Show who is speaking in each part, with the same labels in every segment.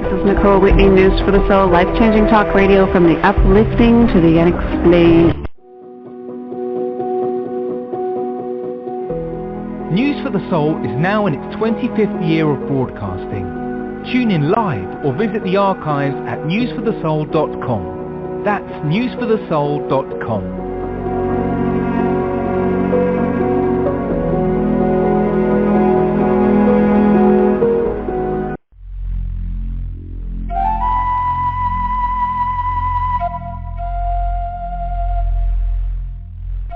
Speaker 1: This is Nicole Whitney, News for the Soul, life-changing talk radio from the uplifting to the unexplained.
Speaker 2: News for the Soul is now in its 25th year of broadcasting. Tune in live or visit the archives at newsforthesoul.com. That's newsforthesoul.com.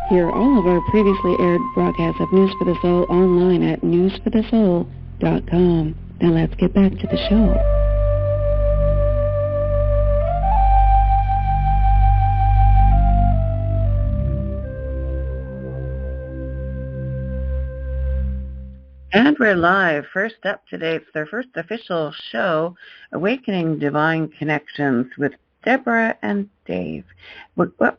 Speaker 1: Hear all of our previously aired broadcasts of News for the Soul online at newsforthesoul.com. Now let's get back to the show. And we're live. First up today, it's their first official show, Awakening Divine Connections with Deborah and Dave.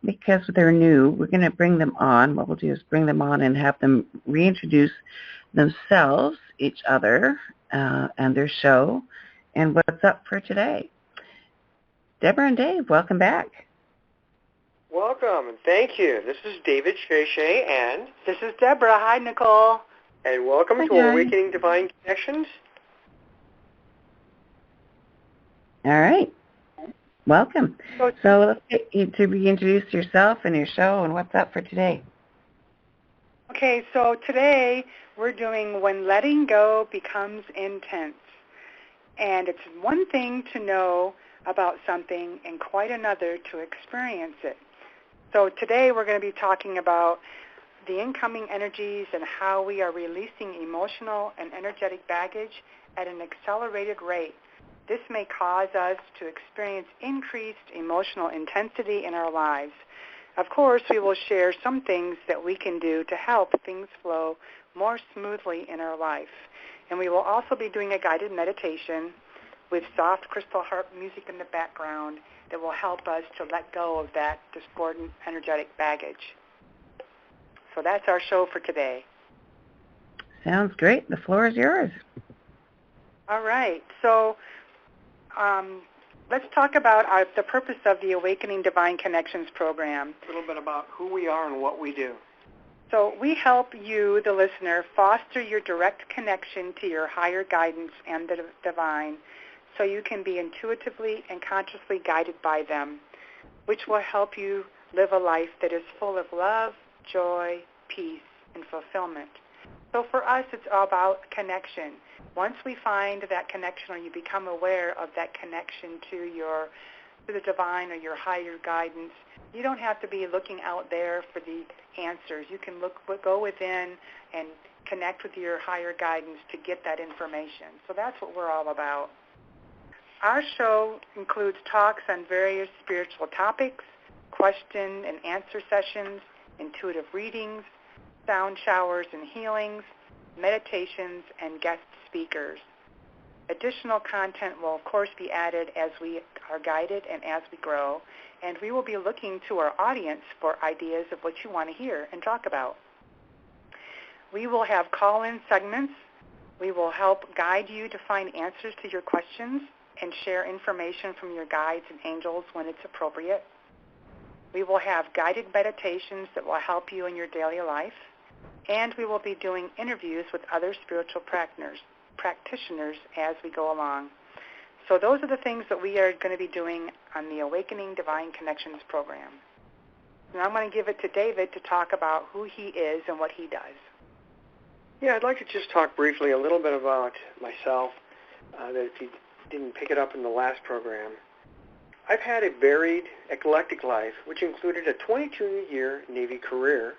Speaker 1: Because they're new, we're going to bring them on. What we'll do is bring them on and have them reintroduce themselves, each other, and their show, and what's up for today. Deborah and Dave, welcome back.
Speaker 3: Welcome, and thank you. This is David Shay, and
Speaker 4: this is Deborah. Hi, Nicole.
Speaker 3: And welcome to Awakening Divine Connections.
Speaker 1: All right. Welcome. So let's get you to reintroduce yourself and your show and what's up for today.
Speaker 4: Okay, so today we're doing When Letting Go Becomes Intense. And it's one thing to know about something and quite another to experience it. So today we're going to be talking about the incoming energies and how we are releasing emotional and energetic baggage at an accelerated rate. This may cause us to experience increased emotional intensity in our lives. Of course, we will share some things that we can do to help things flow more smoothly in our life. And we will also be doing a guided meditation with soft crystal harp music in the background that will help us to let go of that discordant energetic baggage. So that's our show for today.
Speaker 1: Sounds great. The floor is yours.
Speaker 4: All right. So let's talk about the purpose of the Awakening Divine Connections program.
Speaker 3: A little bit about who we are and what we do.
Speaker 4: So we help you, the listener, foster your direct connection to your higher guidance and the divine so you can be intuitively and consciously guided by them, which will help you live a life that is full of love, joy, peace, and fulfillment. So for us, it's all about connection. Once we find that connection or you become aware of that connection to the divine or your higher guidance, you don't have to be looking out there for the answers. You can go within and connect with your higher guidance to get that information. So that's what we're all about. Our show includes talks on various spiritual topics, question and answer sessions, intuitive readings, sound showers and healings, meditations, and guest speakers. Additional content will, of course, be added as we are guided and as we grow, and we will be looking to our audience for ideas of what you want to hear and talk about. We will have call-in segments. We will help guide you to find answers to your questions and share information from your guides and angels when it's appropriate. We will have guided meditations that will help you in your daily life, and we will be doing interviews with other spiritual practitioners as we go along. So those are the things that we are going to be doing on the Awakening Divine Connections program. And I'm going to give it to David to talk about who he is and what he does.
Speaker 3: Yeah, I'd like to just talk briefly a little bit about myself, that if you didn't pick it up in the last program. I've had a varied, eclectic life, which included a 22-year Navy career.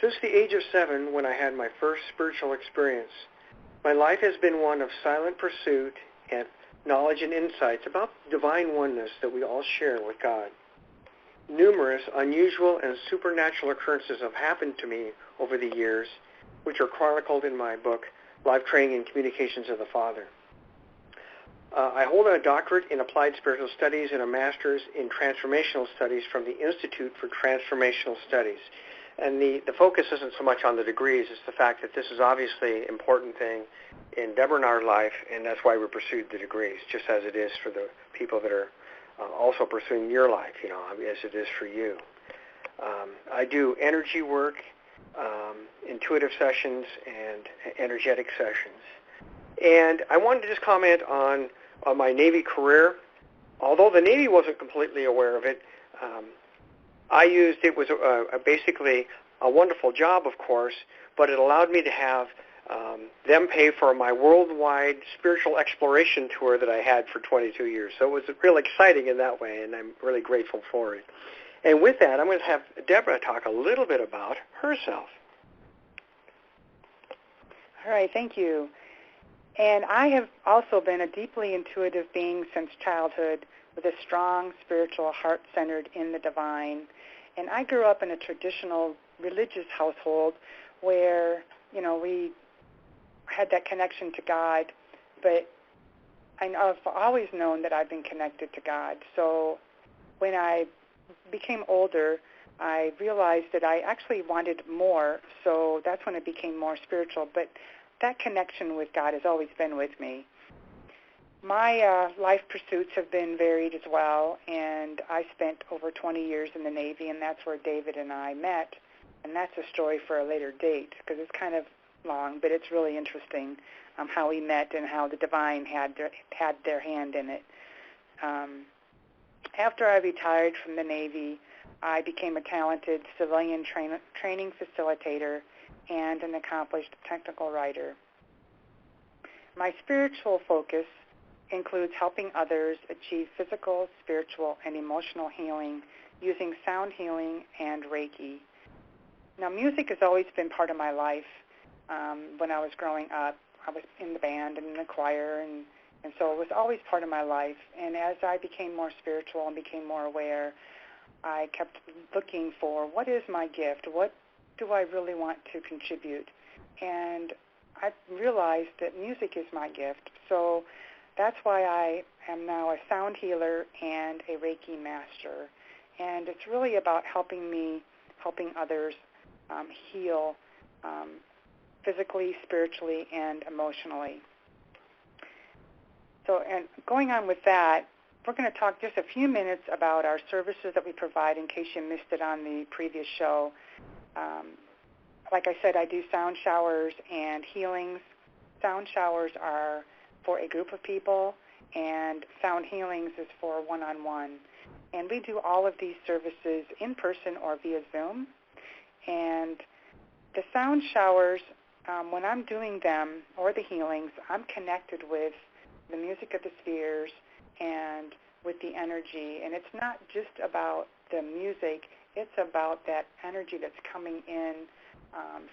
Speaker 3: Since the age of 7, when I had my first spiritual experience, my life has been one of silent pursuit and knowledge and insights about the divine oneness that we all share with God. Numerous unusual and supernatural occurrences have happened to me over the years, which are chronicled in my book, Life Training and Communications of the Father. I hold a doctorate in applied spiritual studies and a master's in transformational studies from the Institute for Transformational Studies. And the focus isn't so much on the degrees, it's the fact that this is obviously an important thing in Deborah and our life, and that's why we pursued the degrees, just as it is for the people that are also pursuing your life, as it is for you. I do energy work, intuitive sessions, and energetic sessions. And I wanted to just comment on my Navy career. Although the Navy wasn't completely aware of it, it was basically a wonderful job, of course, but it allowed me to have them pay for my worldwide spiritual exploration tour that I had for 22 years. So it was real exciting in that way, and I'm really grateful for it. And with that, I'm going to have Deborah talk a little bit about herself.
Speaker 4: All right, thank you. And I have also been a deeply intuitive being since childhood, with a strong spiritual heart centered in the divine. And I grew up in a traditional religious household where, we had that connection to God, but I've always known that I've been connected to God. So when I became older, I realized that I actually wanted more, so that's when it became more spiritual. But that connection with God has always been with me. My life pursuits have been varied as well, and I spent over 20 years in the Navy, and that's where David and I met, and that's a story for a later date because it's kind of long, but it's really interesting how we met and how the divine had their hand in it. After I retired from the Navy, I became a talented civilian training facilitator and an accomplished technical writer. My spiritual focus includes helping others achieve physical, spiritual, and emotional healing using sound healing and Reiki. Now, music has always been part of my life. When I was growing up, I was in the band and in the choir, and so it was always part of my life. And as I became more spiritual and became more aware, I kept looking for what is my gift? What do I really want to contribute? And I realized that music is my gift. So that's why I am now a sound healer and a Reiki master. And it's really about helping others heal physically, spiritually, and emotionally. So, and going on with that, we're going to talk just a few minutes about our services that we provide in case you missed it on the previous show. Like I said, I do sound showers and healings. Sound showers are for a group of people, and sound healings is for one-on-one. And we do all of these services in person or via Zoom. And the sound showers, when I'm doing them, or the healings, I'm connected with the music of the spheres and with the energy. And it's not just about the music, it's about that energy that's coming in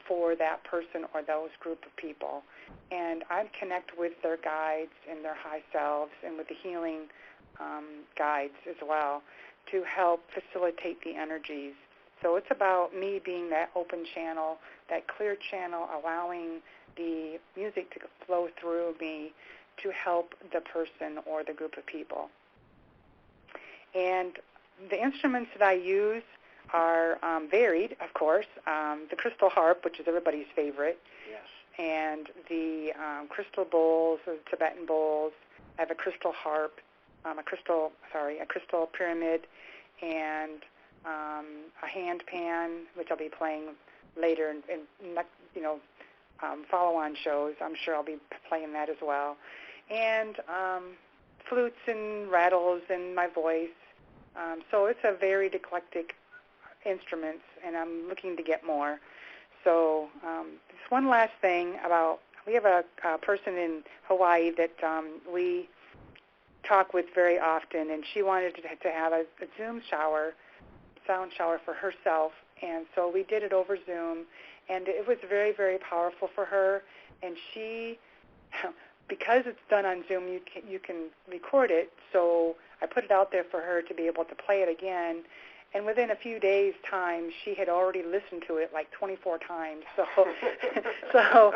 Speaker 4: for that person or those group of people. And I connect with their guides and their high selves and with the healing guides as well to help facilitate the energies. So it's about me being that open channel, that clear channel, allowing the music to flow through me to help the person or the group of people. And the instruments that I use are varied, of course. The crystal harp, which is everybody's favorite.
Speaker 3: Yes. And
Speaker 4: the crystal bowls, or Tibetan bowls. I have a crystal harp, a crystal pyramid, and a hand pan, which I'll be playing later in follow-on shows. I'm sure I'll be playing that as well. And flutes and rattles and my voice. So it's a varied, eclectic instruments, and I'm looking to get more. So just one last thing about, we have a person in Hawaii that we talk with very often, and she wanted to have a Zoom shower, sound shower for herself, and so we did it over Zoom, and it was very, very powerful for her. And she, because it's done on Zoom, you can record it, so I put it out there for her to be able to play it again. And within a few days' time, she had already listened to it like 24 times. So,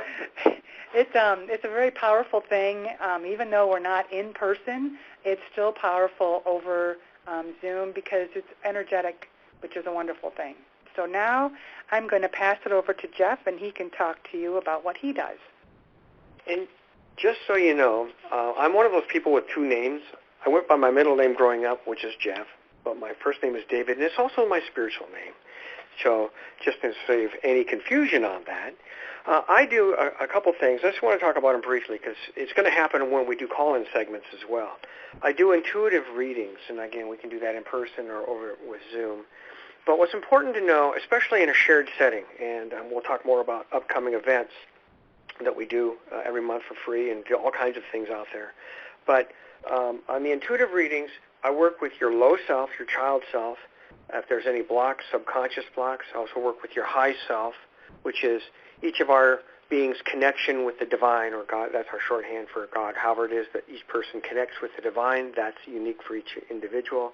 Speaker 4: it's a very powerful thing. Even though we're not in person, it's still powerful over Zoom because it's energetic, which is a wonderful thing. So now I'm going to pass it over to Jeff, and he can talk to you about what he does.
Speaker 3: And Just so you know, I'm one of those people with two names. I went by my middle name growing up, which is Jeff, but my first name is David, and it's also my spiritual name. So just to save any confusion on that, I do a couple things. I just want to talk about them briefly because it's going to happen when we do call-in segments as well. I do intuitive readings, and again, we can do that in person or over with Zoom. But what's important to know, especially in a shared setting, and we'll talk more about upcoming events that we do every month for free and do all kinds of things out there. But on the intuitive readings, I work with your low self, your child self. If there's any blocks, subconscious blocks, I also work with your high self, which is each of our beings' connection with the divine or God. That's our shorthand for God. However it is that each person connects with the divine, that's unique for each individual.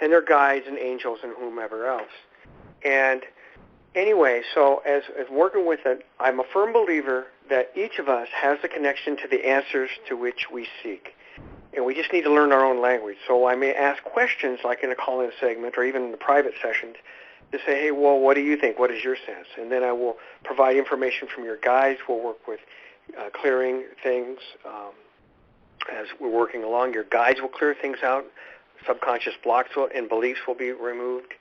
Speaker 3: And their guides and angels and whomever else. And anyway, so as working with it, I'm a firm believer that each of us has a connection to the answers to which we seek. And we just need to learn our own language. So I may ask questions like in a call-in segment or even in the private sessions to say, hey, well, what do you think? What is your sense? And then I will provide information from your guides. We'll work with clearing things as we're working along. Your guides will clear things out. Subconscious blocks and beliefs will be removed.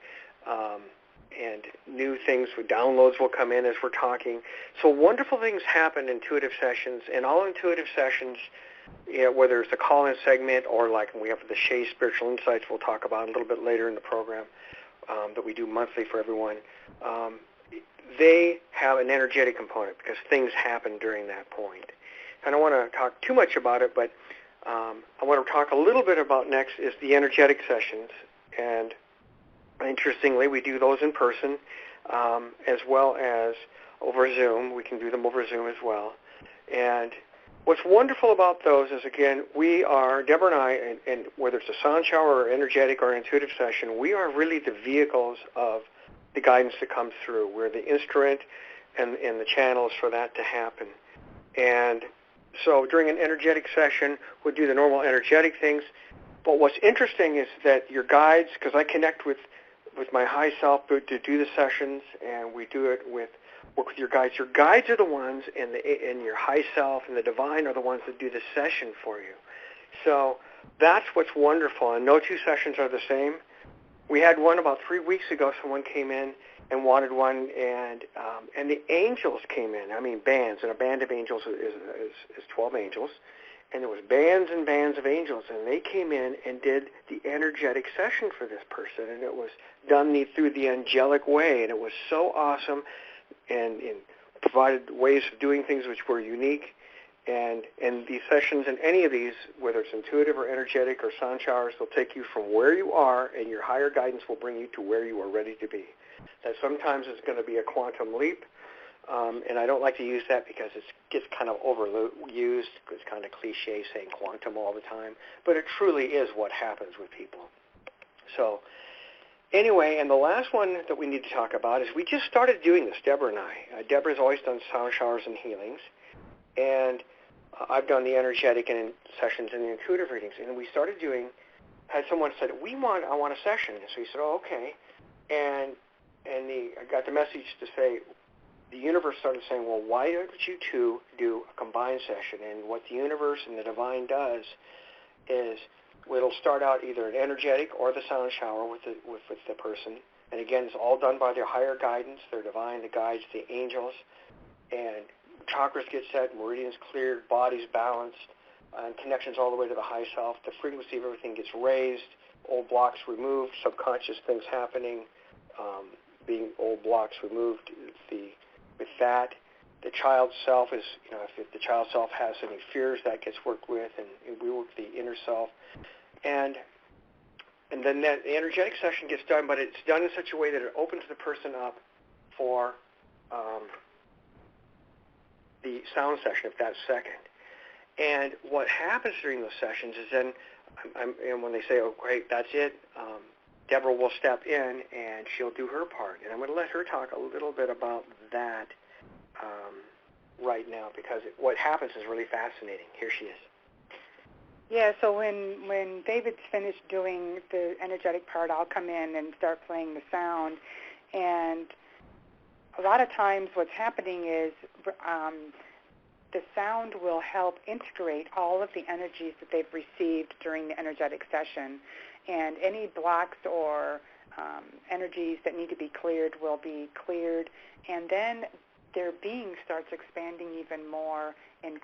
Speaker 3: And new things, downloads will come in as we're talking. So wonderful things happen in intuitive sessions, and all intuitive sessions, whether it's a call-in segment or like we have the Shea Spiritual Insights we'll talk about a little bit later in the program that we do monthly for everyone, they have an energetic component because things happen during that point. I don't want to talk too much about it, but I want to talk a little bit about next is the energetic sessions. And interestingly, we do those in person as well as over Zoom. We can do them over Zoom as well. And what's wonderful about those is, again, we are, Deborah and I, and whether it's a sound shower or energetic or intuitive session, we are really the vehicles of the guidance that comes through. We're the instrument and the channels for that to happen. And so during an energetic session, we'll do the normal energetic things. But what's interesting is that your guides, because I connect with my high self to do the sessions, and we do it work with your guides. Your guides are the ones, and your high self and the divine are the ones that do the session for you. So that's what's wonderful, and no two sessions are the same. We had one about 3 weeks ago. Someone came in and wanted one, and the angels came in. I mean, bands, and a band of angels is 12 angels, and there was bands and bands of angels, and they came in and did the energetic session for this person, and it was done through the angelic way, and it was so awesome, and provided ways of doing things which were unique. And these sessions and any of these, whether it's intuitive or energetic or sound showers, they'll take you from where you are, and your higher guidance will bring you to where you are ready to be. That sometimes it's going to be a quantum leap, and I don't like to use that because it gets kind of overused. It's kind of cliche saying quantum all the time, but it truly is what happens with people. So anyway, and the last one that we need to talk about is we just started doing this, Deborah and I. Deborah's always done sound showers and healings, and I've done the energetic and sessions and the intuitive readings. And we started had someone said, I want a session. And so he said, oh, okay. And I got the message to say, the universe started saying, well, why don't you two do a combined session? And what the universe and the divine does is it'll start out either an energetic or the sound shower with the person. And again, it's all done by their higher guidance, their divine, the guides, the angels. And chakras get set, meridians cleared, bodies balanced, and connections all the way to the high self. The frequency of everything gets raised, old blocks removed, subconscious things happening, being old blocks removed. With that, the child self is, if the child self has any fears, that gets worked with, and we work the inner self. And then that energetic session gets done, but it's done in such a way that it opens the person up for the sound session, if that's second. And what happens during those sessions is then, and when they say, oh, great, that's it, Deborah will step in and she'll do her part. And I'm going to let her talk a little bit about that right now, because what happens is really fascinating. Here she is.
Speaker 4: Yeah, so when David's finished doing the energetic part, I'll come in and start playing the sound. And a lot of times what's happening is the sound will help integrate all of the energies that they've received during the energetic session, and any blocks or energies that need to be cleared will be cleared, and then their being starts expanding even more and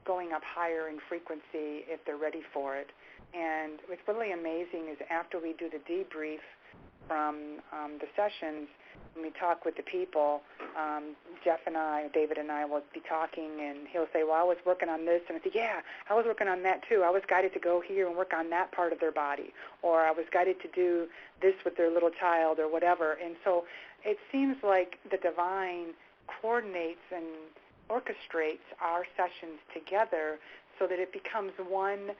Speaker 4: going up higher in frequency if they're ready for it. And what's really amazing is after we do the debrief from the sessions, when we talk with the people, Jeff and I, David and I will be talking, and he'll say, well, I was working on this, and I say, yeah, I was working on that too. I was guided to go here and work on that part of their body, or I was guided to do this with their little child or whatever. And so it seems like the divine coordinates and orchestrates our sessions together so that it becomes one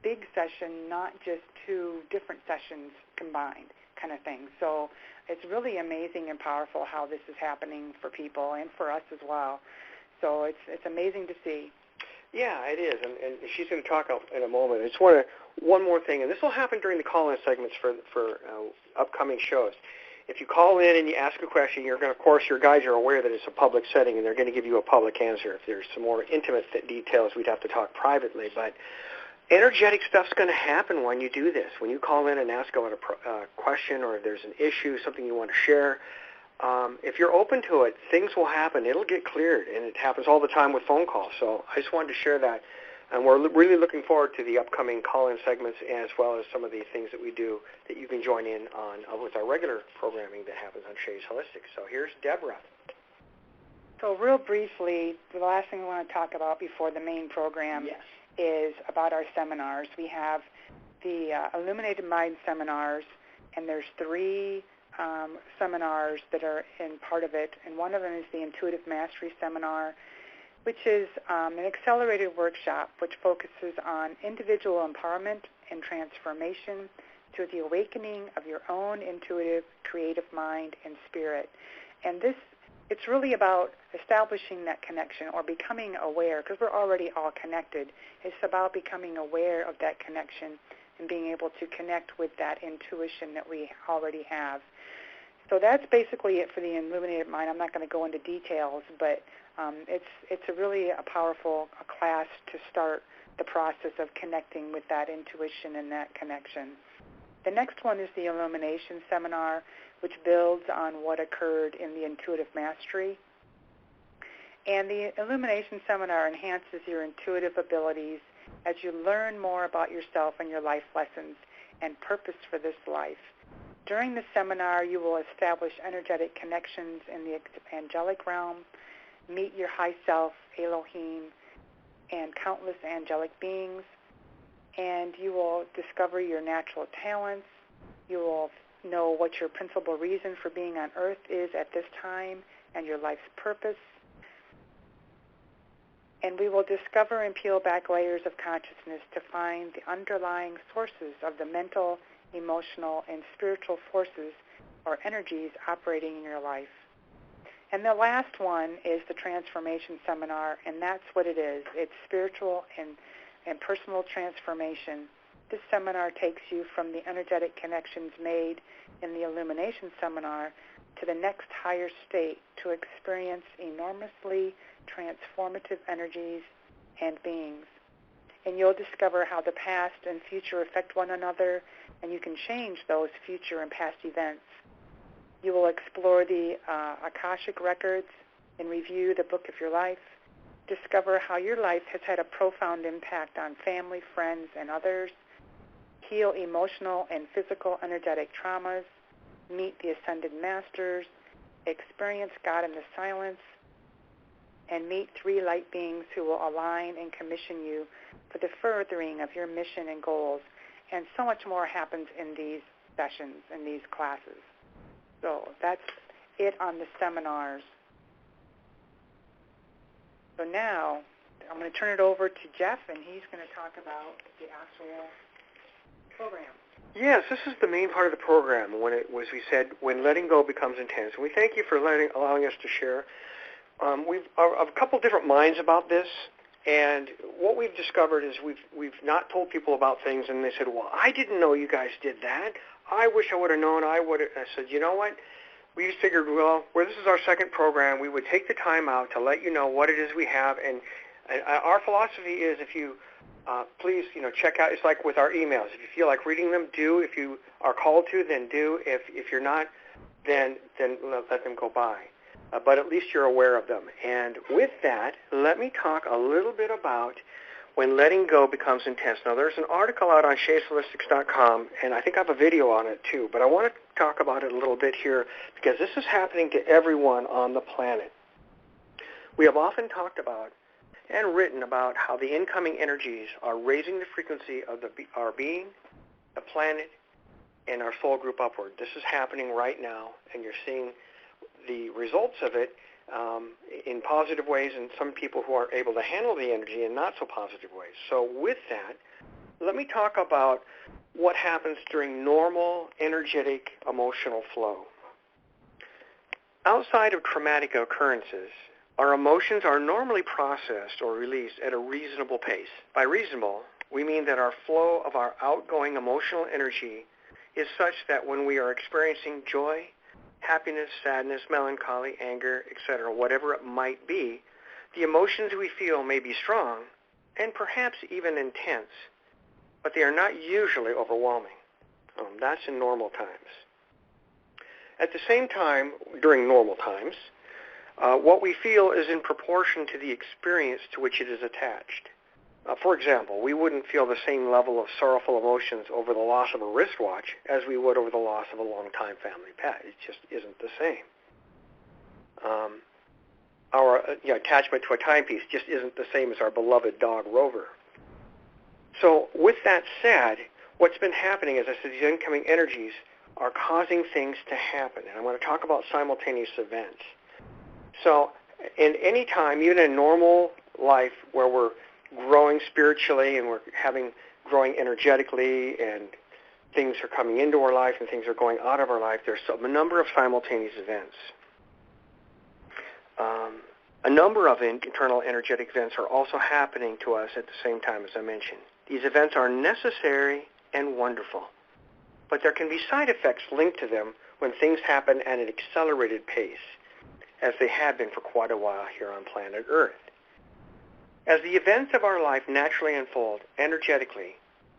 Speaker 4: big session, not just two different sessions combined kind of thing. So it's really amazing and powerful how this is happening for people and for us as well. So it's amazing to see.
Speaker 3: Yeah, it is, and she's going to talk in a moment. I just want one more thing, and this will happen during the call-in segments for upcoming shows. If you call in and you ask a question, you're going to, of course, your guides are aware that it's a public setting, and they're going to give you a public answer. If there's some more intimate details, we'd have to talk privately, but energetic stuff's going to happen when you do this. When you call in and ask about a question, or if there's an issue, something you want to share, if you're open to it, things will happen. It'll get cleared, and it happens all the time with phone calls. So I just wanted to share that. And we're really looking forward to the upcoming call-in segments, as well as some of the things that we do that you can join in on with our regular programming that happens on Shay's Holistic. So here's Deborah.
Speaker 4: So real briefly, the last thing we want to talk about before the main program is about our seminars. We have the Illuminated Mind seminars, and there's 3 seminars that are in part of it, and one of them is the Intuitive Mastery Seminar, which is an accelerated workshop which focuses on individual empowerment and transformation to the awakening of your own intuitive, creative mind and spirit. And it's really about establishing that connection or becoming aware, because we're already all connected. It's about becoming aware of that connection and being able to connect with that intuition that we already have. So that's basically it for the Illuminated Mind. I'm not going to go into details, but it's really a powerful class to start the process of connecting with that intuition and that connection. The next one is the Illumination Seminar, which builds on what occurred in the Intuitive Mastery. And the Illumination Seminar enhances your intuitive abilities as you learn more about yourself and your life lessons and purpose for this life. During the seminar, you will establish energetic connections in the angelic realm, meet your high self, Elohim, and countless angelic beings, and you will discover your natural talents. You will know what your principal reason for being on earth is at this time and your life's purpose. And we will discover and peel back layers of consciousness to find the underlying sources of the mental, emotional, and spiritual forces or energies operating in your life. And the last one is the Transformation Seminar, and that's what it is. It's spiritual and personal transformation. This seminar takes you from the energetic connections made in the Illumination Seminar to the next higher state to experience enormously transformative energies and beings. And you'll discover how the past and future affect one another, and you can change those future and past events. You will explore the Akashic records and review the book of your life, discover how your life has had a profound impact on family, friends, and others, heal emotional and physical energetic traumas, meet the Ascended Masters, experience God in the silence, and meet 3 light beings who will align and commission you for the furthering of your mission and goals. And so much more happens in these sessions, in these classes. So that's it on the seminars. So now I'm going to turn it over to Jeff, and he's going to talk about the actual program.
Speaker 3: Yes, this is the main part of the program, when it was, we said, when letting go becomes intense. And we thank you for allowing us to share. We've a couple different minds about this, and what we've discovered is we've not told people about things, and they said, well, I didn't know you guys did that. I wish I would have known. I said, you know what? we figured, well, this is our second program, we would take the time out to let you know what it is we have. And our philosophy is, if you please, check out. It's like with our emails. If you feel like reading them, do. If you are called to, then do. If you're not, then let them go by. But at least you're aware of them. And with that, let me talk a little bit about when letting go becomes intense. Now, there's an article out on ShaySholistics.com, and I think I have a video on it too. But I want to talk about it a little bit here because this is happening to everyone on the planet. We have often talked about and written about how the incoming energies are raising the frequency of our being, the planet, and our soul group upward. This is happening right now, and you're seeing the results of it in positive ways, and some people who are able to handle the energy in not so positive ways. So with that, let me talk about what happens during normal energetic emotional flow. Outside of traumatic occurrences, our emotions are normally processed or released at a reasonable pace. By reasonable, we mean that our flow of our outgoing emotional energy is such that when we are experiencing joy, happiness, sadness, melancholy, anger, etc., whatever it might be, the emotions we feel may be strong and perhaps even intense, but they are not usually overwhelming. That's in normal times. At the same time, during normal times, what we feel is in proportion to the experience to which it is attached. For example, we wouldn't feel the same level of sorrowful emotions over the loss of a wristwatch as we would over the loss of a longtime family pet. It just isn't the same. Our attachment to a timepiece just isn't the same as our beloved dog Rover. So with that said, what's been happening, as I said, these incoming energies are causing things to happen. And I'm going to talk about simultaneous events. So in any time, even in normal life where we're growing spiritually and we're growing energetically and things are coming into our life and things are going out of our life, there's a number of simultaneous events. A number of internal energetic events are also happening to us at the same time, as I mentioned. These events are necessary and wonderful, but there can be side effects linked to them when things happen at an accelerated pace, as they have been for quite a while here on planet Earth. As the events of our life naturally unfold energetically,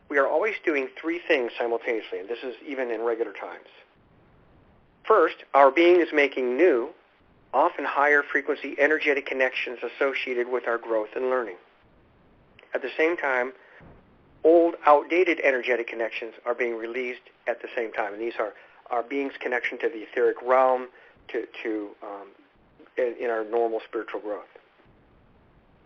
Speaker 3: we are always doing three things simultaneously, and this is even in regular times. First, our being is making new, often higher frequency energetic connections associated with our growth and learning. At the same time, old, outdated energetic connections are being released at the same time, and these are our being's connection to the etheric realm, in our normal spiritual growth.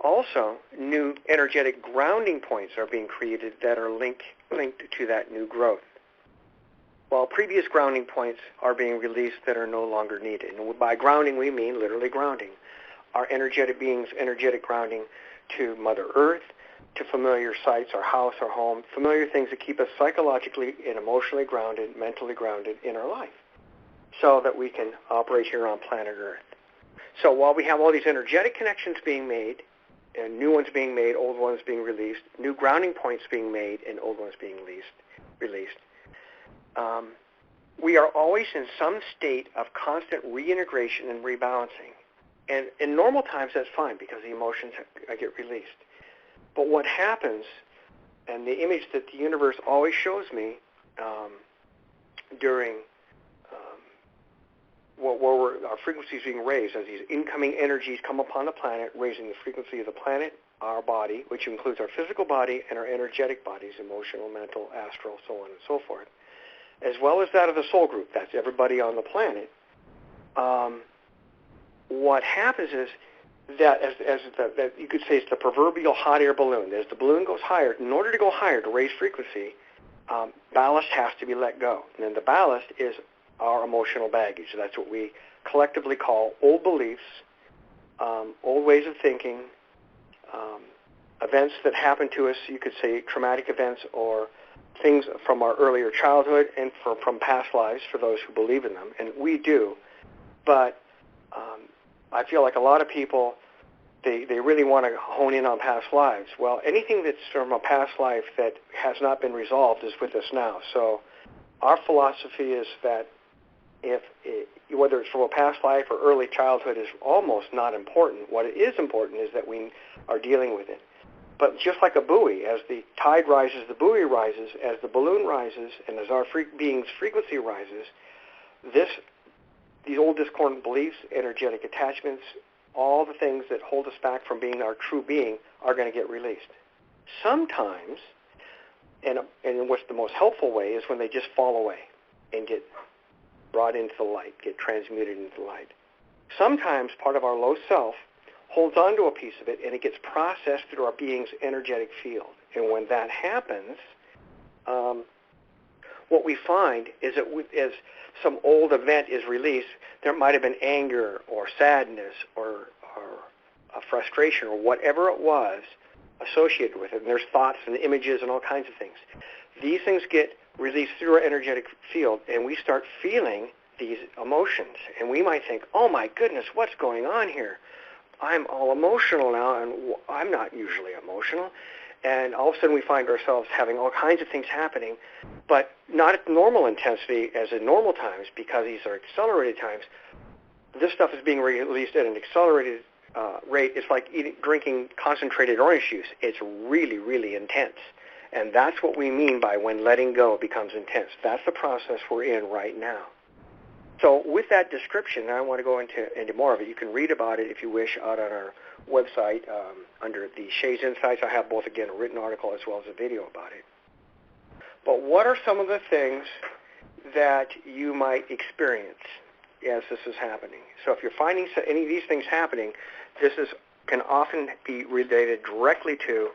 Speaker 3: Also, new energetic grounding points are being created that are linked to that new growth, while previous grounding points are being released that are no longer needed. And by grounding, we mean literally grounding. Our energetic beings, energetic grounding to Mother Earth, to familiar sites, our house, our home, familiar things that keep us psychologically and emotionally grounded, mentally grounded in our life, so that we can operate here on planet Earth. So while we have all these energetic connections being made, and new ones being made, old ones being released, new grounding points being made, and old ones being released, we are always in some state of constant reintegration and rebalancing. And in normal times, that's fine because the emotions get released. But what happens, and the image that the universe always shows me during where our frequencies being raised, as these incoming energies come upon the planet, raising the frequency of the planet, our body, which includes our physical body and our energetic bodies, emotional, mental, astral, so on and so forth, as well as that of the soul group. That's everybody on the planet. What happens is that, that you could say it's the proverbial hot air balloon. As the balloon goes higher, in order to go higher, to raise frequency, ballast has to be let go. And then the ballast is our emotional baggage. That's what we collectively call old beliefs, old ways of thinking, events that happen to us, you could say traumatic events or things from our earlier childhood and from past lives for those who believe in them, and we do. But I feel like a lot of people, they really want to hone in on past lives. Well, anything that's from a past life that has not been resolved is with us now. So our philosophy is that whether it's from a past life or early childhood is almost not important. What is important is that we are dealing with it. But just like a buoy, as the tide rises, the buoy rises. As the balloon rises, and as our being's frequency rises, these old discordant beliefs, energetic attachments, all the things that hold us back from being our true being are going to get released. Sometimes, and what's the most helpful way is when they just fall away and get brought into the light, get transmuted into the light. Sometimes part of our low self holds on to a piece of it, and it gets processed through our being's energetic field. And when that happens, what we find is that as some old event is released, there might have been anger or sadness or a frustration or whatever it was associated with it. And there's thoughts and images and all kinds of things. These things get released through our energetic field, and we start feeling these emotions. And we might think, oh my goodness, what's going on here? I'm all emotional now, and I'm not usually emotional. And all of a sudden we find ourselves having all kinds of things happening, but not at the normal intensity as in normal times, because these are accelerated times. This stuff is being released at an accelerated rate. It's like drinking concentrated orange juice. It's really, really intense. And that's what we mean by when letting go becomes intense. That's the process we're in right now. So with that description, I want to go into more of it. You can read about it if you wish out on our website under the Shay's Insights. I have both, again, a written article as well as a video about it. But what are some of the things that you might experience as this is happening? So if you're finding any of these things happening, can often be related directly to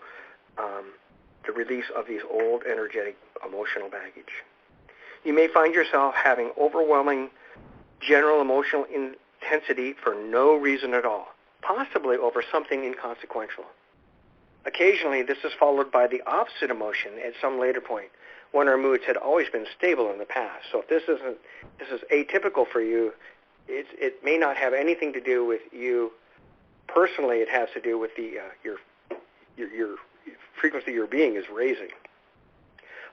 Speaker 3: the release of these old energetic emotional baggage. You may find yourself having overwhelming general emotional intensity for no reason at all, possibly over something inconsequential. Occasionally, this is followed by the opposite emotion at some later point, when our moods had always been stable in the past. So if this is atypical for you, it may not have anything to do with you personally. It has to do with your frequency your being is raising.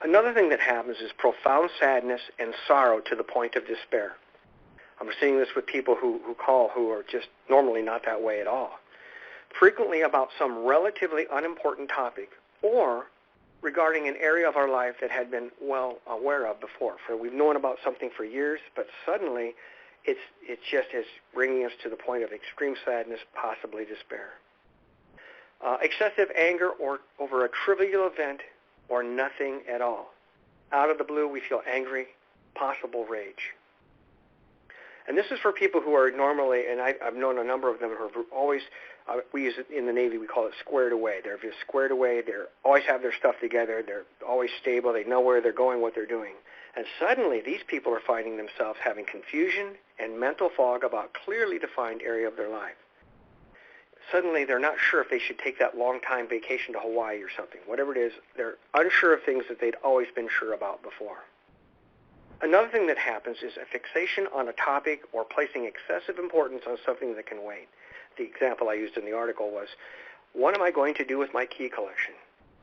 Speaker 3: Another thing that happens is profound sadness and sorrow to the point of despair. I'm seeing this with people who call who are just normally not that way at all. Frequently about some relatively unimportant topic or regarding an area of our life that had been well aware of before. For we've known about something for years, but suddenly it just is bringing us to the point of extreme sadness, possibly despair. Excessive anger or over a trivial event or nothing at all. Out of the blue, we feel angry, possible rage. And this is for people who are normally, and I've known a number of them who are always, we use it in the Navy, we call it squared away. They're just squared away. They always have their stuff together. They're always stable. They know where they're going, what they're doing. And suddenly, these people are finding themselves having confusion and mental fog about clearly defined area of their life. Suddenly, they're not sure if they should take that long-time vacation to Hawaii or something. Whatever it is, they're unsure of things that they'd always been sure about before. Another thing that happens is a fixation on a topic or placing excessive importance on something that can wait. The example I used in the article was, what am I going to do with my key collection?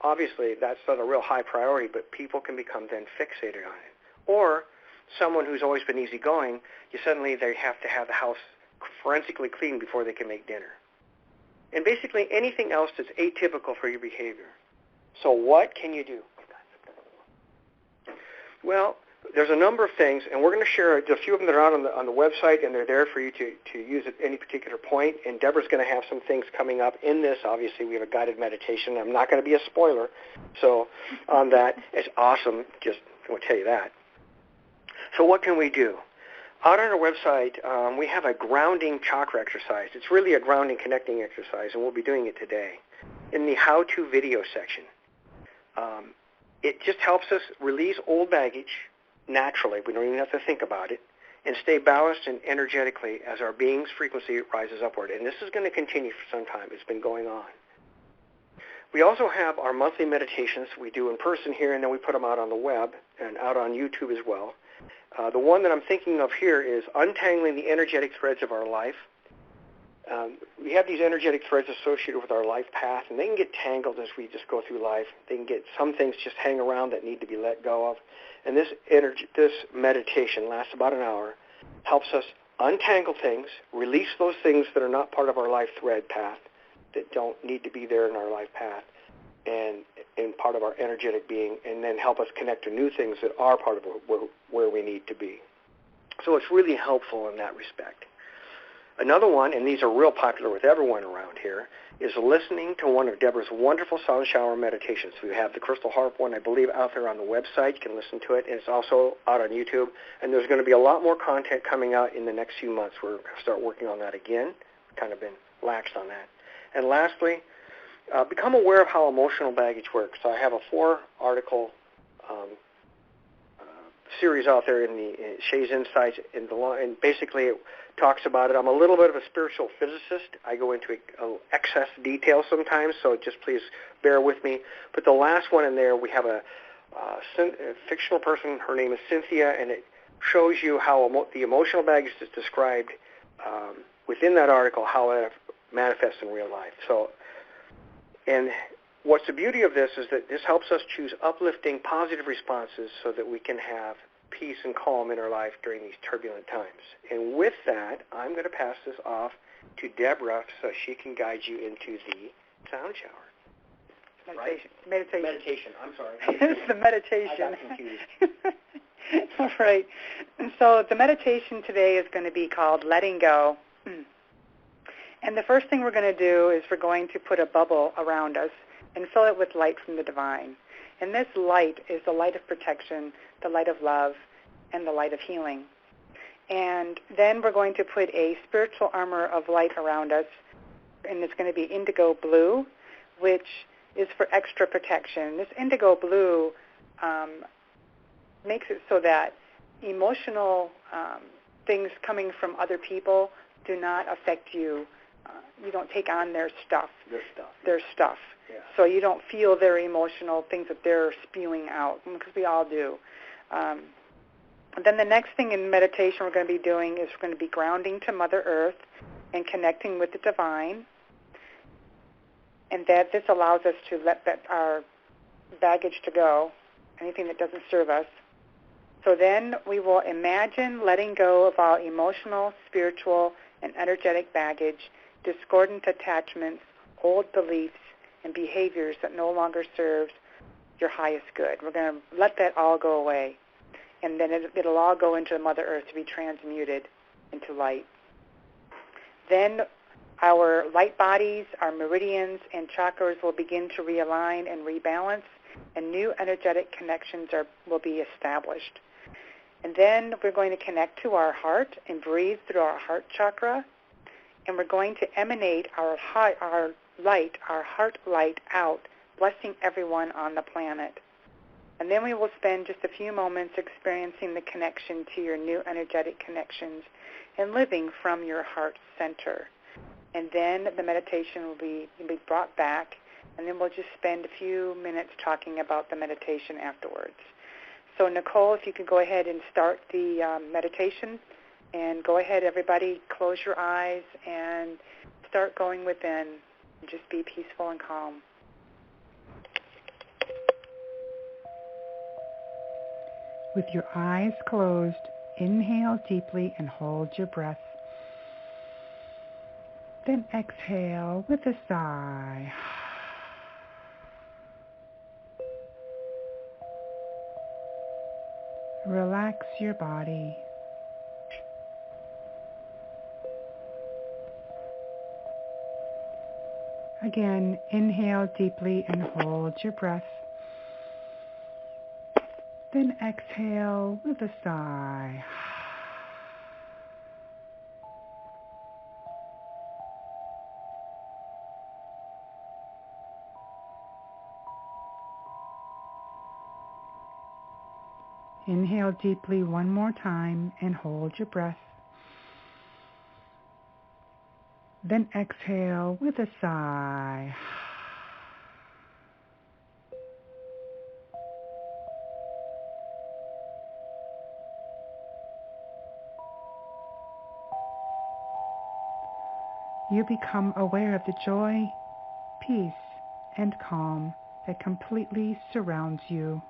Speaker 3: Obviously, that's not a real high priority, but people can become then fixated on it. Or someone who's always been easygoing, suddenly they have to have the house forensically clean before they can make dinner. And basically anything else that's atypical for your behavior. So what can you do? Well, there's a number of things, and we're going to share a few of them that are out on the website, and they're there for you to use at any particular point. And Deborah's going to have some things coming up in this. Obviously, we have a guided meditation. I'm not going to be a spoiler. So on that, it's awesome. Just I want to tell you that. So what can we do? Out on our website, we have a grounding chakra exercise. It's really a grounding connecting exercise, and we'll be doing it today in the how-to video section. It just helps us release old baggage naturally. We don't even have to think about it, and stay balanced and energetically as our being's frequency rises upward. And this is going to continue for some time. It's been going on. We also have our monthly meditations we do in person here, and then we put them out on the web and out on YouTube as well. The one that I'm thinking of here is untangling the energetic threads of our life. We have these energetic threads associated with our life path, and they can get tangled as we just go through life. They can get some things just hang around that need to be let go of. And this meditation lasts about an hour, helps us untangle things, release those things that are not part of our life thread path, that don't need to be there in our life path, and part of our energetic being, and then help us connect to new things that are part of where we need to be. So it's really helpful in that respect. Another one, and these are real popular with everyone around here, is listening to one of Deborah's wonderful sound shower meditations. We have the Crystal Harp one, I believe, out there on the website. You can listen to it, and it's also out on YouTube. And there's going to be a lot more content coming out in the next few months. We're going to start working on that again. We've kind of been lax on that. And lastly, become aware of how emotional baggage works. So I have a 4-article series out there in the Shay's Insights, and basically it talks about it. I'm a little bit of a spiritual physicist. I go into excess detail sometimes, so just please bear with me. But the last one in there, we have a fictional person. Her name is Cynthia, and it shows you how the emotional baggage is described within that article, how it manifests in real life. So, and what's the beauty of this is that this helps us choose uplifting, positive responses so that we can have peace and calm in our life during these turbulent times. And with that, I'm going to pass this off to Deborah so she can guide you into the sound shower.
Speaker 4: Meditation.
Speaker 3: Right? Meditation. I'm sorry.
Speaker 4: It's the meditation.
Speaker 3: I got confused.
Speaker 4: All right. So the meditation today is going to be called Letting Go. And the first thing we're going to do is we're going to put a bubble around us and fill it with light from the divine. And this light is the light of protection, the light of love, and the light of healing. And then we're going to put a spiritual armor of light around us, and it's going to be indigo blue, which is for extra protection. This indigo blue makes it so that emotional things coming from other people do not affect you. You don't take on their stuff. Their stuff.
Speaker 3: Yeah.
Speaker 4: So you don't feel their emotional things that they're spewing out, because we all do. Then the next thing in meditation we're going to be doing is we're going to be grounding to Mother Earth and connecting with the divine. And that this allows us to let our baggage to go, anything that doesn't serve us. So then we will imagine letting go of all emotional, spiritual, and energetic baggage, discordant attachments, old beliefs, and behaviors that no longer serves your highest good. We're going to let that all go away, and then it'll all go into Mother Earth to be transmuted into light. Then our light bodies, our meridians, and chakras will begin to realign and rebalance, and new energetic connections will be established. And then we're going to connect to our heart and breathe through our heart chakra, and we're going to emanate our light, our heart light out, blessing everyone on the planet. And then we will spend just a few moments experiencing the connection to your new energetic connections and living from your heart center. And then the meditation will be brought back, and then we'll just spend a few minutes talking about the meditation afterwards. So Nicole, if you could go ahead and start the meditation, and go ahead, everybody, close your eyes and start going within. Just be peaceful and calm. With your eyes closed, inhale deeply and hold your breath. Then exhale with a sigh. Relax your body. Again, inhale deeply and hold your breath. Then exhale with a sigh. Inhale deeply one more time and hold your breath. Then exhale with a sigh. You become aware of the joy, peace, and calm that completely surrounds you.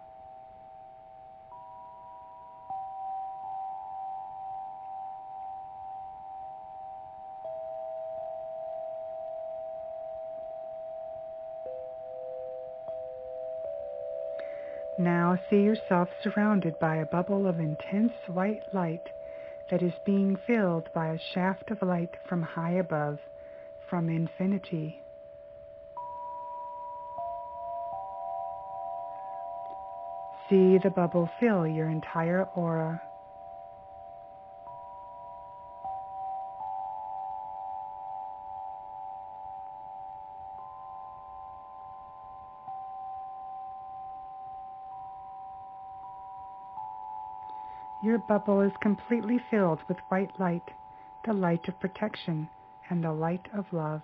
Speaker 4: Now see yourself surrounded by a bubble of intense white light that is being filled by a shaft of light from high above, from infinity. See the bubble fill your entire aura. Your bubble is completely filled with white light, the light of protection and the light of love.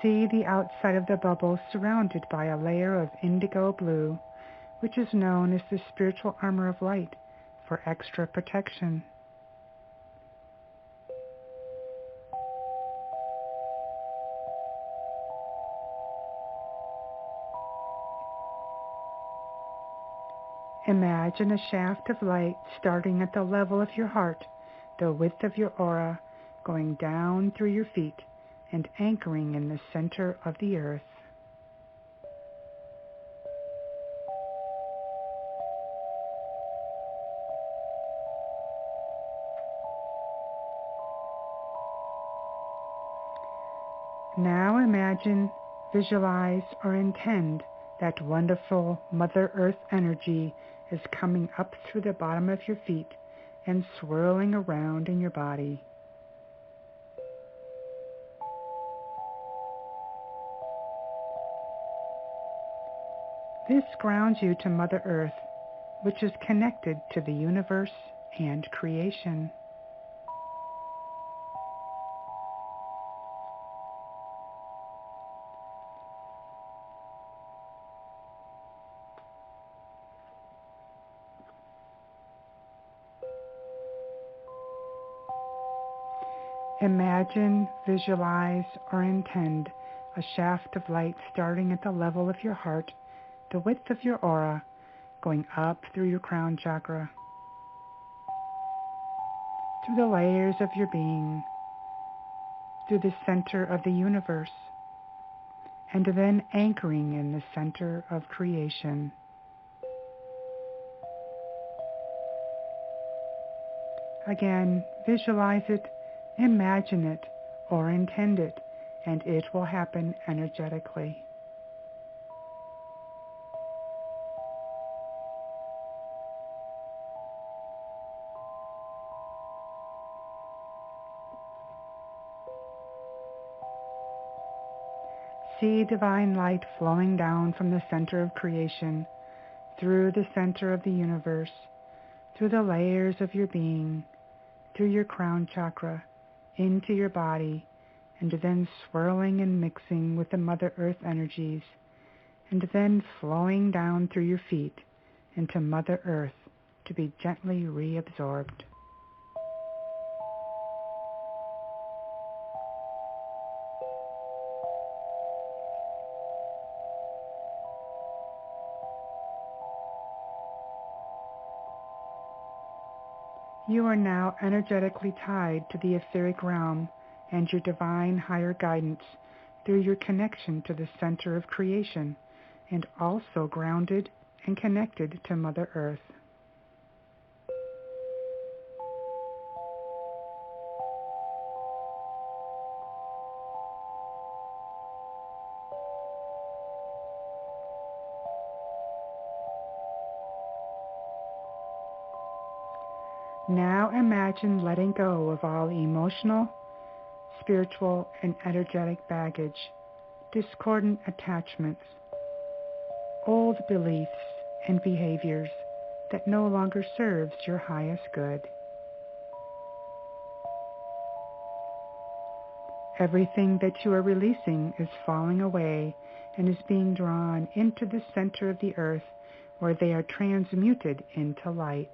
Speaker 4: See the outside of the bubble surrounded by a layer of indigo blue, which is known as the spiritual armor of light for extra protection. Imagine a shaft of light starting at the level of your heart, the width of your aura, going down through your feet and anchoring in the center of the earth. Now imagine, visualize, or intend that wonderful Mother Earth energy is coming up through the bottom of your feet and swirling around in your body. This grounds you to Mother Earth, which is connected to the universe and creation. Imagine, visualize, or intend a shaft of light starting at the level of your heart, the width of your aura, going up through your crown chakra, through the layers of your being, through the center of the universe, and then anchoring in the center of creation. Again, visualize it, imagine it, or intend it, and it will happen energetically. See divine light flowing down from the center of creation, through the center of the universe, through the layers of your being, through your crown chakra, into your body, and then swirling and mixing with the Mother Earth energies, and then flowing down through your feet into Mother Earth to be gently reabsorbed. You are now energetically tied to the etheric realm and your divine higher guidance through your connection to the center of creation, and also grounded and connected to Mother Earth. Now imagine letting go of all emotional, spiritual, and energetic baggage, discordant attachments, old beliefs and behaviors that no longer serves your highest good. Everything that you are releasing is falling away and is being drawn into the center of the earth where they are transmuted into light.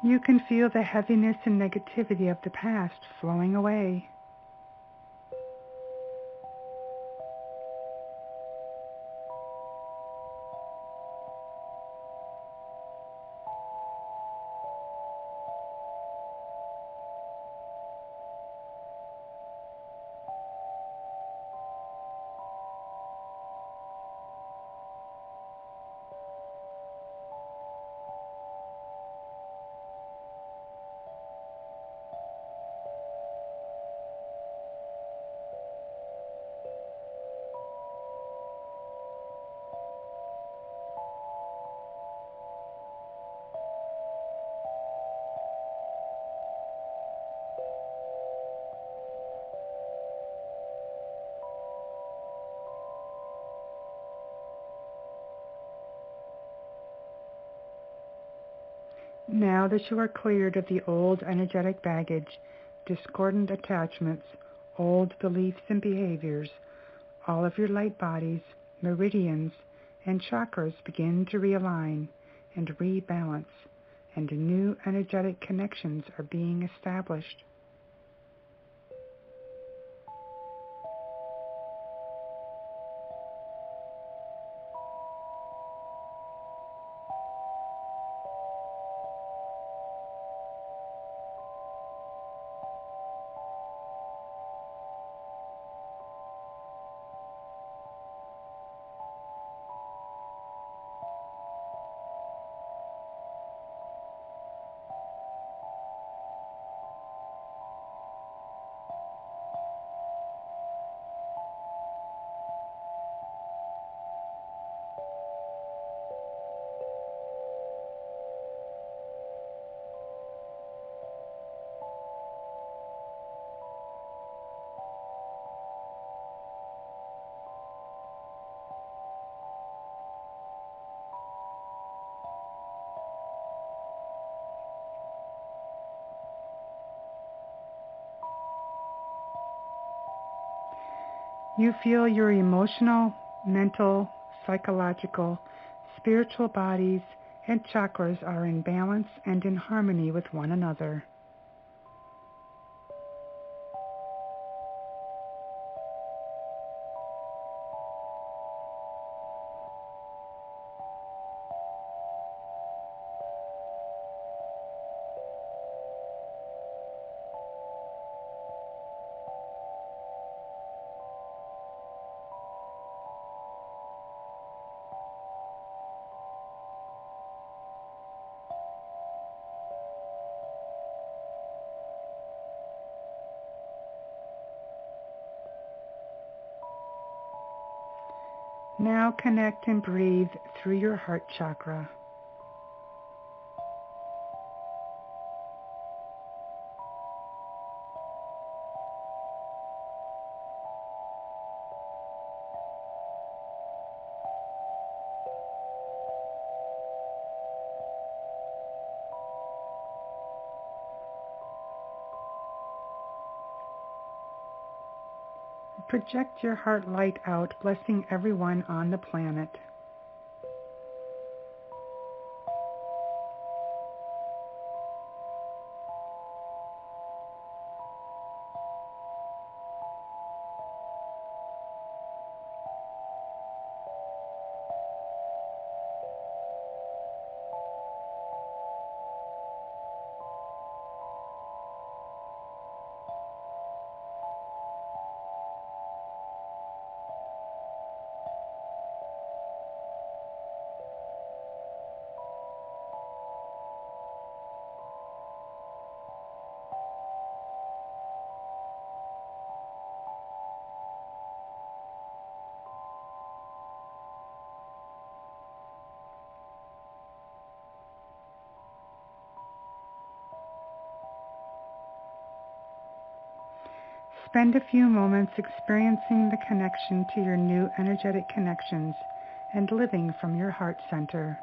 Speaker 4: You can feel the heaviness and negativity of the past flowing away. Now that you are cleared of the old energetic baggage, discordant attachments, old beliefs and behaviors, all of your light bodies, meridians, and chakras begin to realign and rebalance, and new energetic connections are being established. You feel your emotional, mental, psychological, spiritual bodies and chakras are in balance and in harmony with one another. Now connect and breathe through your heart chakra. Project your heart light out, blessing everyone on the planet. Spend a few moments experiencing the connection to your new energetic connections and living from your heart center.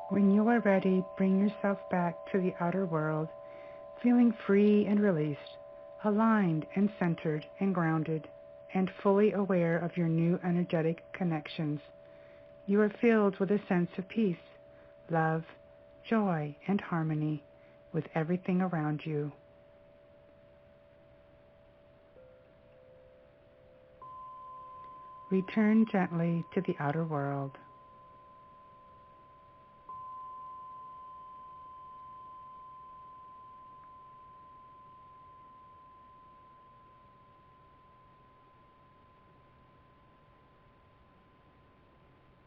Speaker 4: When you are ready, bring yourself back to the outer world, feeling free and released, aligned and centered and grounded, and fully aware of your new energetic connections. You are filled with a sense of peace, love, joy, and harmony with everything around you. Return gently to the outer world.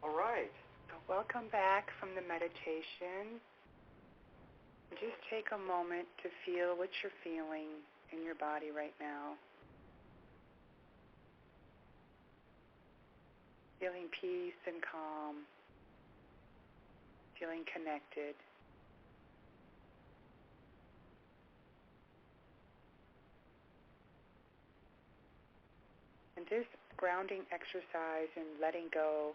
Speaker 3: All right.
Speaker 4: So welcome back from the meditation. Just take a moment to feel what you're feeling in your body right now. Feeling peace and calm. Feeling connected. And this grounding exercise and letting go,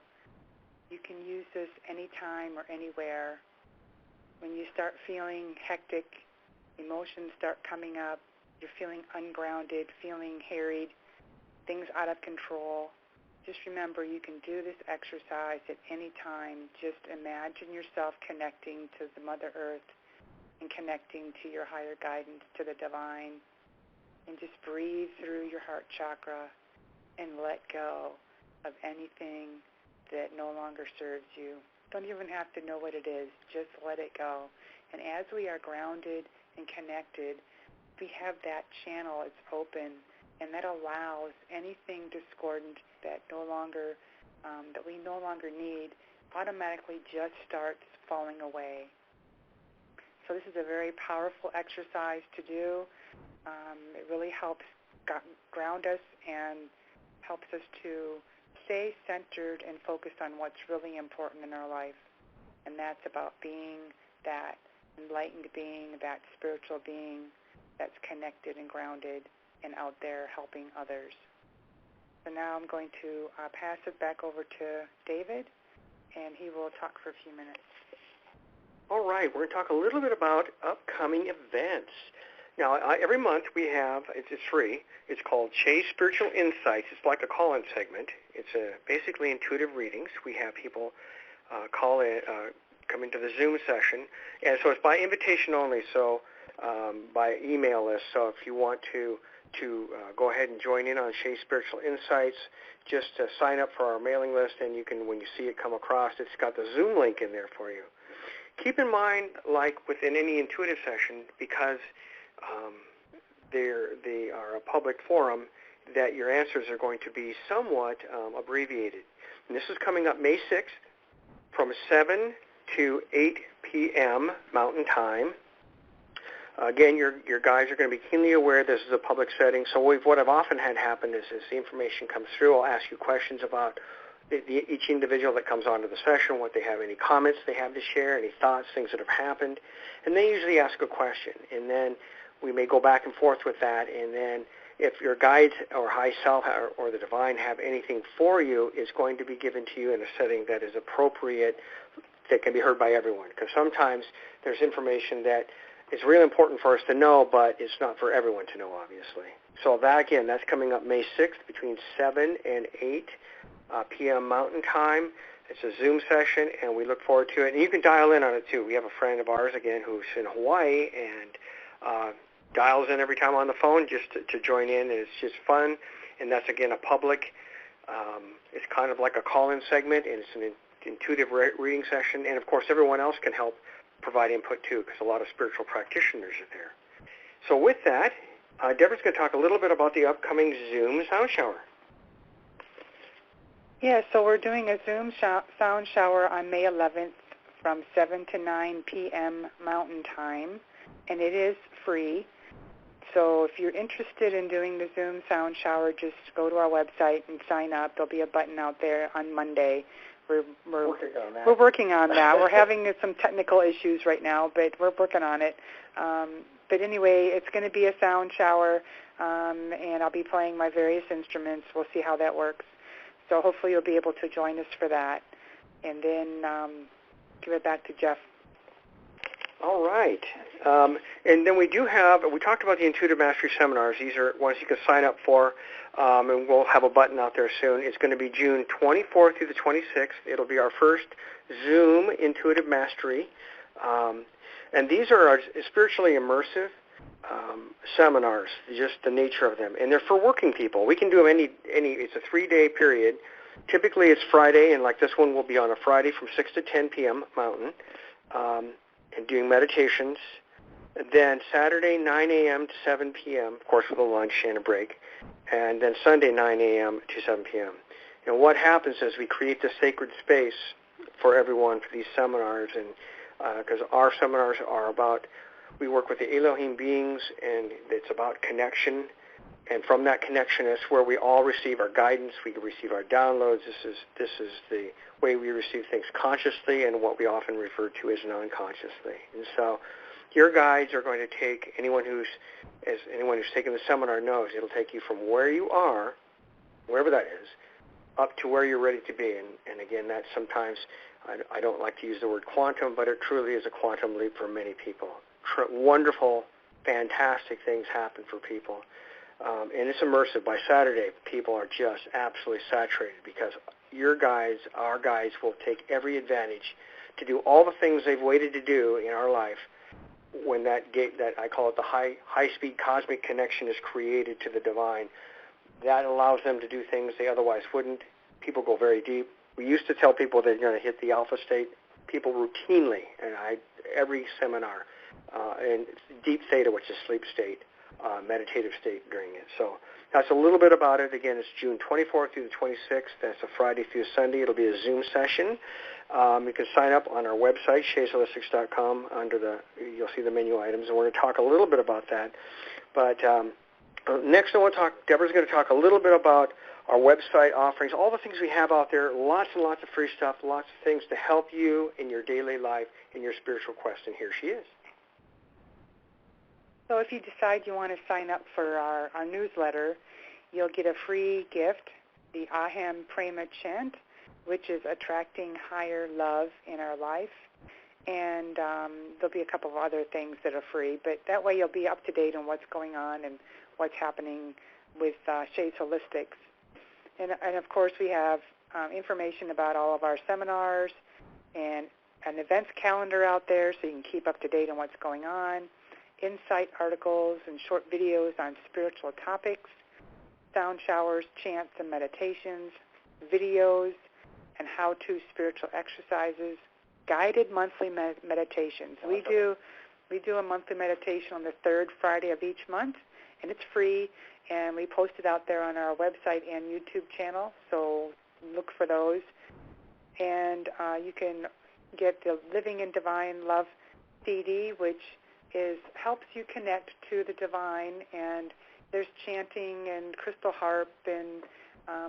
Speaker 4: you can use this anytime or anywhere. When you start feeling hectic, emotions start coming up, you're feeling ungrounded, feeling harried, things out of control, just remember you can do this exercise at any time. Just imagine yourself connecting to the Mother Earth and connecting to your higher guidance, to the divine, and just breathe through your heart chakra and let go of anything that no longer serves you. Don't even have to know what it is. Just let it go. And as we are grounded and connected, we have that channel. It's open, and that allows anything discordant that we no longer need automatically just starts falling away. So this is a very powerful exercise to do. It really helps ground us and helps us to stay centered and focused on what's really important in our life. And that's about being that enlightened being, that spiritual being that's connected and grounded and out there helping others. So now I'm going to pass it back over to David, and he will talk for a few minutes.
Speaker 3: All right, we're going to talk a little bit about upcoming events. Now, every month we have, it's free, it's called Chase Spiritual Insights. It's like a call-in segment. It's basically intuitive readings. We have people call in, come into the Zoom session, and so it's by invitation only, so by email list. So if you want to go ahead and join in on Chase Spiritual Insights, just sign up for our mailing list, and you can, when you see it come across, it's got the Zoom link in there for you. Keep in mind, like within any intuitive session, because they are a public forum, that your answers are going to be somewhat abbreviated. And this is coming up May 6th from 7 to 8 p.m. Mountain Time. Again, your guys are going to be keenly aware this is a public setting. So what I've often had happen is as the information comes through, I'll ask you questions about each individual that comes onto the session, what they have, any comments they have to share, any thoughts, things that have happened. And they usually ask a question. And then we may go back and forth with that. And then if your guides or high self or the divine have anything for you, it's going to be given to you in a setting that is appropriate, that can be heard by everyone. Because sometimes there's information that is really important for us to know, but it's not for everyone to know, obviously. So that, again, that's coming up May 6th between 7 and 8 p.m. Mountain Time. It's a Zoom session, and we look forward to it. And you can dial in on it, too. We have a friend of ours, again, who's in Hawaii, and dials in every time on the phone just to join in, and it's just fun. And that's, again, a public, it's kind of like a call-in segment, and it's an intuitive reading session. And, of course, everyone else can help provide input, too, because a lot of spiritual practitioners are there. So with that, Deborah's going to talk a little bit about the upcoming Zoom Sound Shower.
Speaker 4: Yeah, so we're doing a Zoom sound shower on May 11th from 7 to 9 p.m. Mountain Time, and it is free. So if you're interested in doing the Zoom sound shower, just go to our website and sign up. There'll be a button out there on Monday. We're working on that. We're having some technical issues right now, but we're working on it. But anyway, it's going to be a sound shower, and I'll be playing my various instruments. We'll see how that works. So hopefully you'll be able to join us for that. And then give it back to Jeff.
Speaker 3: All right. And then we talked about the Intuitive Mastery Seminars. These are ones you can sign up for, and we'll have a button out there soon. It's going to be June 24th through the 26th. It'll be our first Zoom Intuitive Mastery. And these are our spiritually immersive seminars, just the nature of them. And they're for working people. We can do them it's a 3-day period. Typically it's Friday, and like this one will be on a Friday from 6 to 10 p.m. Mountain. And doing meditations. And then Saturday, 9 a.m. to 7 p.m., of course with a lunch and a break. And then Sunday, 9 a.m. to 7 p.m. And what happens is we create this sacred space for everyone for these seminars, and because our seminars are about, we work with the Elohim beings, and it's about connection. And from that connection is where we all receive our guidance. We receive our downloads. This is the way we receive things consciously, and what we often refer to as non-consciously. And so, your guides are going to take anyone who's taken the seminar knows it'll take you from where you are, wherever that is, up to where you're ready to be. And again, that's sometimes I don't like to use the word quantum, but it truly is a quantum leap for many people. Wonderful, fantastic things happen for people. And it's immersive. By Saturday, people are just absolutely saturated because our guides will take every advantage to do all the things they've waited to do in our life when that I call it the high-speed cosmic connection is created to the divine. That allows them to do things they otherwise wouldn't. People go very deep. We used to tell people they're going to hit the alpha state. People routinely, and every seminar, and deep theta, which is sleep state, meditative state during it. So that's a little bit about it. Again, it's June 24th through the 26th. That's a Friday through Sunday. It'll be a Zoom session. You can sign up on our website, shaysholistics.com. You'll see the menu items, and we're going to talk a little bit about that. But next, Deborah's going to talk a little bit about our website offerings, all the things we have out there, lots and lots of free stuff, lots of things to help you in your daily life, in your spiritual quest, and here she is.
Speaker 4: So if you decide you want to sign up for our newsletter, you'll get a free gift, the Aham Prema Chant, which is attracting higher love in our life. And there'll be a couple of other things that are free, but that way you'll be up to date on what's going on and what's happening with Shay's Holistics. And of course, we have information about all of our seminars and an events calendar out there so you can keep up to date on what's going on, insight articles and short videos on spiritual topics, sound showers, chants and meditations, videos and how-to spiritual exercises, guided monthly meditations. We do a monthly meditation on the third Friday of each month, and it's free, and we post it out there on our website and YouTube channel, so look for those. And you can get the Living in Divine Love CD, which helps you connect to the divine, and there's chanting and crystal harp and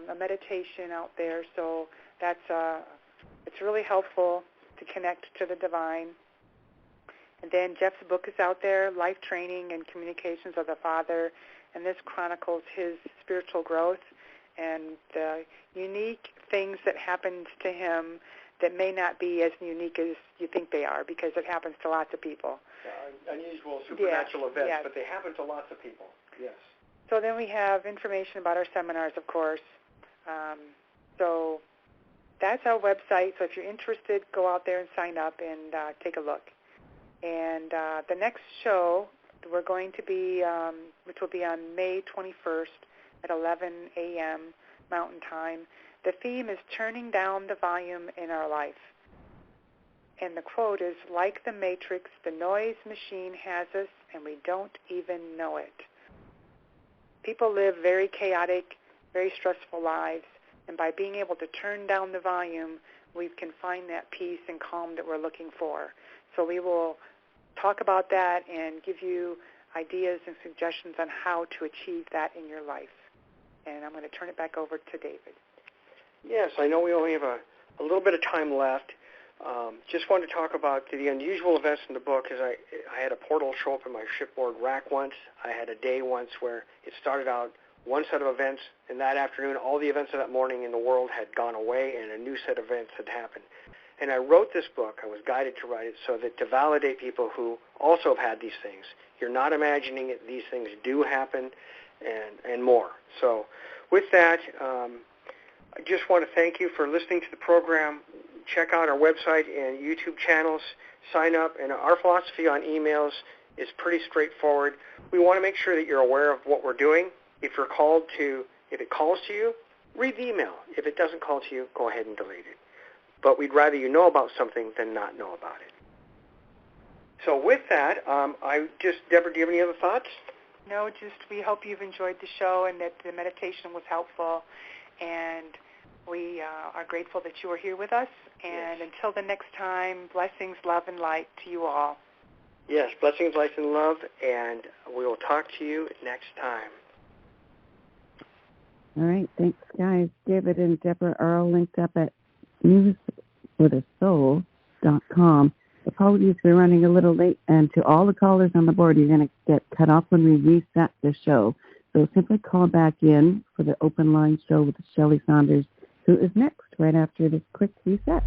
Speaker 4: a meditation out there, so it's really helpful to connect to the divine. And then Jeff's book is out there, Life Training and Communications of the Father, and this chronicles his spiritual growth and the unique things that happened to him that may not be as unique as you think they are, because it happens to lots of people.
Speaker 3: Yeah, unusual supernatural events, but they happen to lots of people, yes.
Speaker 4: So then we have information about our seminars, of course. So that's our website. So if you're interested, go out there and sign up and take a look. And the next show we're going to be, which will be on May 21st at 11 a.m. Mountain Time, the theme is turning down the volume in our life. And the quote is, like the Matrix, the noise machine has us and we don't even know it. People live very chaotic, very stressful lives, and by being able to turn down the volume, we can find that peace and calm that we're looking for. So we will talk about that and give you ideas and suggestions on how to achieve that in your life. And I'm going to turn it back over to David.
Speaker 3: Yes, I know we only have a little bit of time left. Just wanted to talk about the unusual events in the book, because I had a portal show up in my shipboard rack once. I had a day once where it started out one set of events, and that afternoon all the events of that morning in the world had gone away and a new set of events had happened. And I wrote this book, I was guided to write it, so that to validate people who also have had these things. You're not imagining it. These things do happen, and more. So with that, I just want to thank you for listening to the program. Check out our website and YouTube channels. Sign up. And our philosophy on emails is pretty straightforward. We want to make sure that you're aware of what we're doing. If it calls to you, read the email. If it doesn't call to you, go ahead and delete it. But we'd rather you know about something than not know about it. So with that, Deborah, do you have any other thoughts?
Speaker 4: No, just we hope you've enjoyed the show and that the meditation was helpful. And we are grateful that you were here with us. And
Speaker 3: yes.
Speaker 4: Until the next time, blessings, love, and light to you all.
Speaker 3: Yes, blessings, light, and love. And we will talk to you next time.
Speaker 1: All right. Thanks, guys. David and Deborah are all linked up at newsforthesoul.com. Apologies, we're running a little late. And to all the callers on the board, you're going to get cut off when we reset the show. So simply call back in for the open line show with Shelley Saunders, who is next right after this quick reset.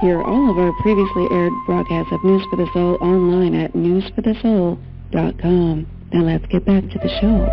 Speaker 1: Hear all of our previously aired broadcasts of News for the Soul online at newsforthesoul.com. Now let's get back to the show.